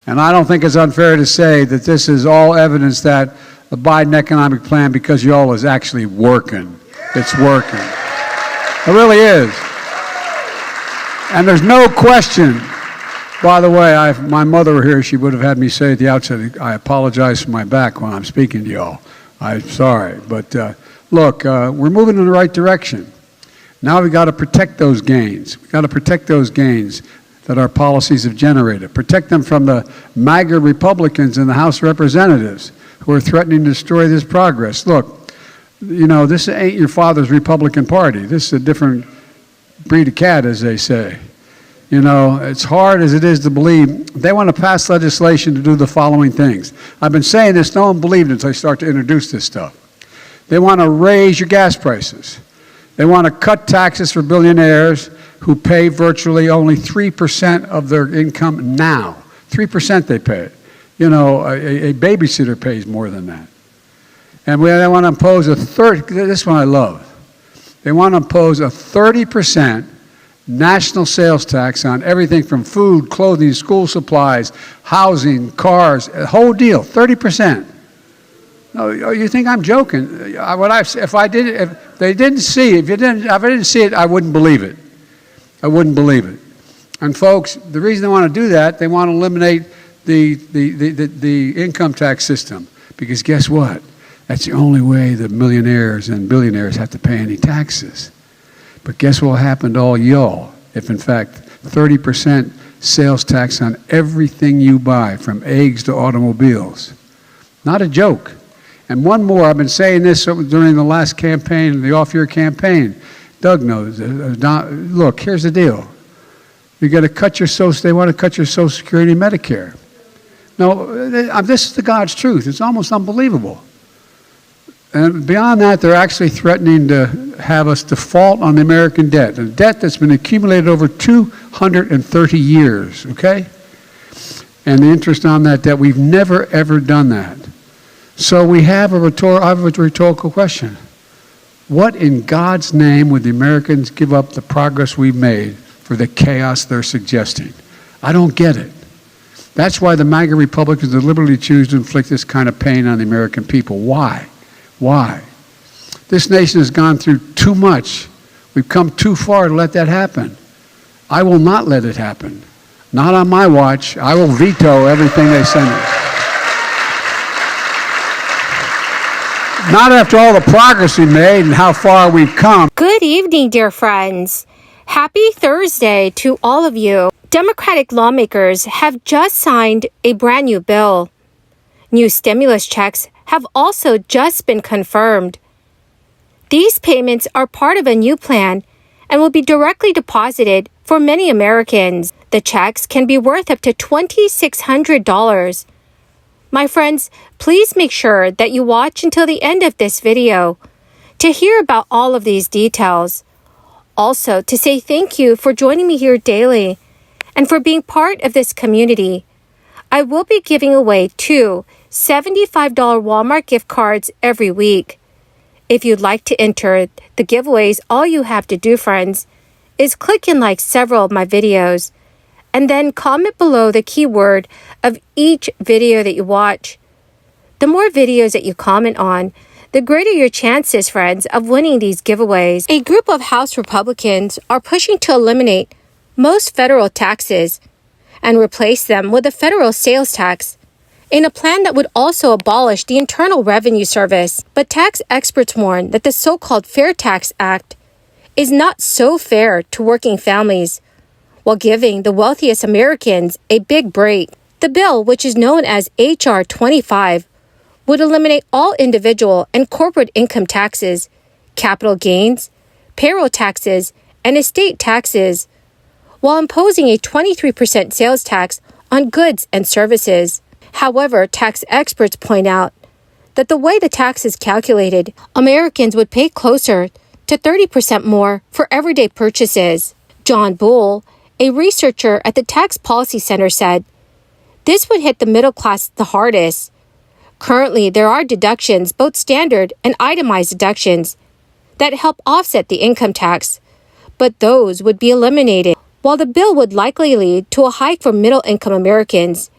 And I don't think it's unfair to say that this is all evidence that the Biden economic plan, because y'all, is actually working. It's working. It really is. And there's no question. By the way, if my mother were here, she would have had me say at the outset, I apologize for my back when I'm speaking to y'all. I'm sorry. But look, we're moving in the right direction. Now we've got to protect those gains. We've got to protect those gains that our policies have generated. Protect them from the MAGA Republicans in the House of Representatives who are threatening to destroy this progress. Look, you know, this ain't your father's Republican Party. This is a different breed of cat, as they say. You know, it's hard as it is to believe. They want to pass legislation to do the following things. I've been saying this, no one believed it until I start to introduce this stuff. They want to raise your gas prices. They want to cut taxes for billionaires who pay virtually only 3% of their income now. 3% they pay. You know, a babysitter pays more than that. And they want to impose this one I love. They want to impose a 30% national sales tax on everything from food, clothing, school supplies, housing, cars, a whole deal, 30%. No, you think I'm joking? If I didn't see it, I wouldn't believe it. I wouldn't believe it. And folks, the reason they want to do that, they want to eliminate the income tax system, because guess what? That's the only way the millionaires and billionaires have to pay any taxes. But guess what will happen to all y'all if, in fact, 30% sales tax on everything you buy, from eggs to automobiles? Not a joke. And one more, I've been saying this during the last campaign, the off-year campaign. Doug knows. Look, here's the deal. You got to cut your they want to cut your Social Security and Medicare. No, this is the God's truth. It's almost unbelievable. And beyond that, they're actually threatening to have us default on the American debt, a debt that's been accumulated over 230 years, okay? And the interest on that debt, we've never, ever done that. So I have a rhetorical question. What in God's name would the Americans give up the progress we've made for the chaos they're suggesting? I don't get it. That's why the MAGA Republicans deliberately choose to inflict this kind of pain on the American people. Why? Why? This nation has gone through too much. We've come too far to let that happen. I will not let it happen. Not on my watch. I will veto everything they send us. Not after all the progress we made and how far we've come. Good evening, dear friends. Happy Thursday to all of you. Democratic lawmakers have just signed a brand new bill. New stimulus checks have also just been confirmed. These payments are part of a new plan and will be directly deposited for many Americans. The checks can be worth up to $2,600. My friends, please make sure that you watch until the end of this video to hear about all of these details. Also, to say thank you for joining me here daily and for being part of this community. I will be giving away 2 $75 Walmart gift cards every week. If you'd like to enter the giveaways, all you have to do, friends, is click and like several of my videos, and then comment below the keyword of each video that you watch. The more videos that you comment on, the greater your chances, friends, of winning these giveaways. A group of House Republicans are pushing to eliminate most federal taxes and replace them with a federal sales tax in a plan that would also abolish the Internal Revenue Service. But tax experts warn that the so-called Fair Tax Act is not so fair to working families, while giving the wealthiest Americans a big break. The bill, which is known as H.R. 25, would eliminate all individual and corporate income taxes, capital gains, payroll taxes, and estate taxes, while imposing a 23% sales tax on goods and services. However, tax experts point out that the way the tax is calculated, Americans would pay closer to 30% more for everyday purchases. John Bull, a researcher at the Tax Policy Center, said, "This would hit the middle class the hardest. Currently, there are deductions, both standard and itemized deductions, that help offset the income tax, but those would be eliminated. While the bill would likely lead to a hike for middle-income Americans,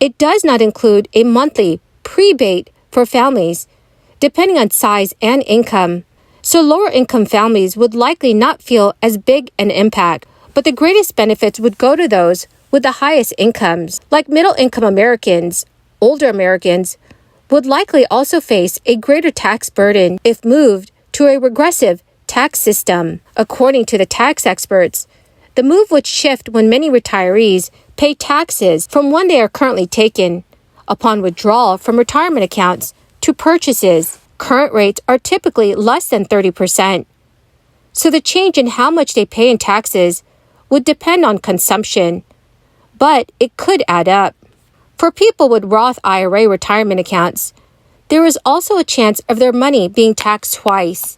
it does not include a monthly prebate for families, depending on size and income. So lower income families would likely not feel as big an impact, but the greatest benefits would go to those with the highest incomes, like middle income Americans. Older Americans would likely also face a greater tax burden if moved to a regressive tax system. According to the tax experts, the move would shift when many retirees pay taxes from when they are currently taken upon withdrawal from retirement accounts to purchases. Current rates are typically less than 30%. So the change in how much they pay in taxes would depend on consumption, but it could add up. For people with Roth IRA retirement accounts, there is also a chance of their money being taxed twice.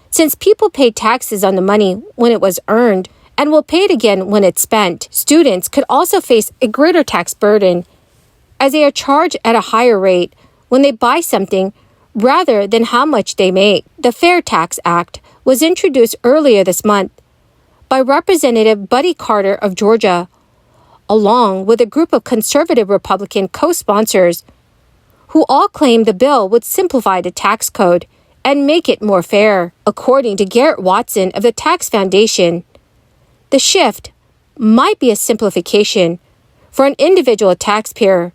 Since people paid taxes on the money when it was earned and will pay it again when it's spent, students could also face a greater tax burden as they are charged at a higher rate when they buy something rather than how much they make. The Fair Tax Act was introduced earlier this month by Representative Buddy Carter of Georgia, along with a group of conservative Republican co-sponsors who all claim the bill would simplify the tax code and make it more fair. According to Garrett Watson of the Tax Foundation, the shift might be a simplification for an individual taxpayer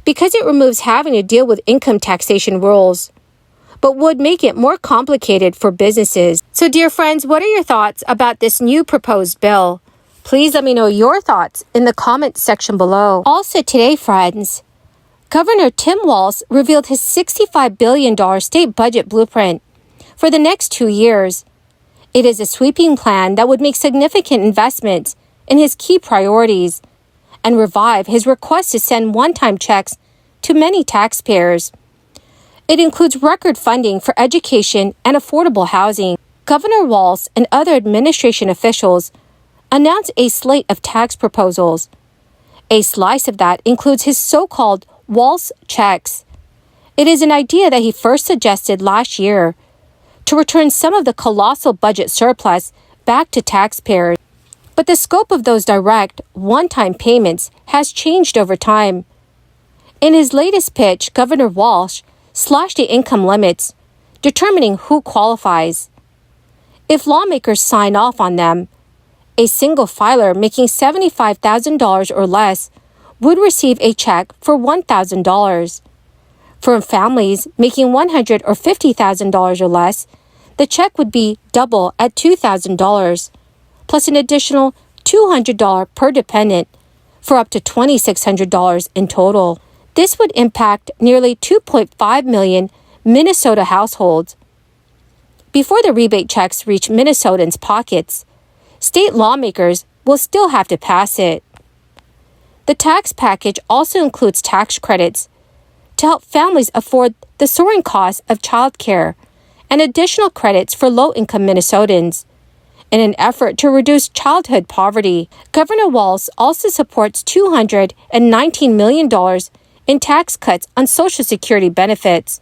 because it removes having to deal with income taxation rules, but would make it more complicated for businesses. So, dear friends, what are your thoughts about this new proposed bill? Please let me know your thoughts in the comments section below. Also today, friends, Governor Tim Walz revealed his $65 billion state budget blueprint for the next 2 years. It is a sweeping plan that would make significant investments in his key priorities and revive his request to send one-time checks to many taxpayers. It includes record funding for education and affordable housing. Governor Walz and other administration officials announced a slate of tax proposals. A slice of that includes his so-called Walz checks. It is an idea that he first suggested last year to return some of the colossal budget surplus back to taxpayers. But the scope of those direct, one-time payments has changed over time. In his latest pitch, Governor Walz slashed the income limits, determining who qualifies. If lawmakers sign off on them, a single filer making $75,000 or less would receive a check for $1,000. For families making $100,000 or $50,000 or less, the check would be double at $2,000, plus an additional $200 per dependent for up to $2,600 in total. This would impact nearly 2.5 million Minnesota households. Before the rebate checks reach Minnesotans' pockets, state lawmakers will still have to pass it. The tax package also includes tax credits to help families afford the soaring cost of childcare and additional credits for low-income Minnesotans. In an effort to reduce childhood poverty, Governor Walz also supports $219 million in tax cuts on Social Security benefits,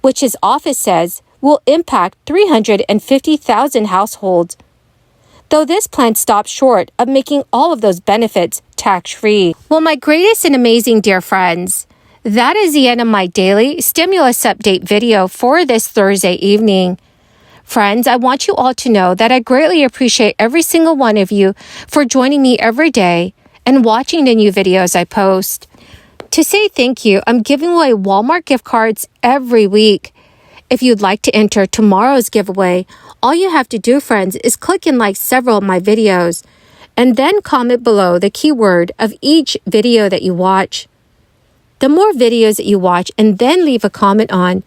which his office says will impact 350,000 households, though this plan stops short of making all of those benefits tax-free. Well, my greatest and amazing dear friends, that is the end of my daily stimulus update video for this Thursday evening. Friends, I want you all to know that I greatly appreciate every single one of you for joining me every day and watching the new videos I post. To say thank you, I'm giving away Walmart gift cards every week. If you'd like to enter tomorrow's giveaway, all you have to do, friends, is click and like several of my videos, and then comment below the keyword of each video that you watch. The more videos that you watch and then leave a comment on,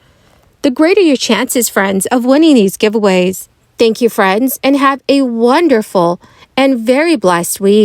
the greater your chances, friends, of winning these giveaways. Thank you, friends, and have a wonderful and very blessed week.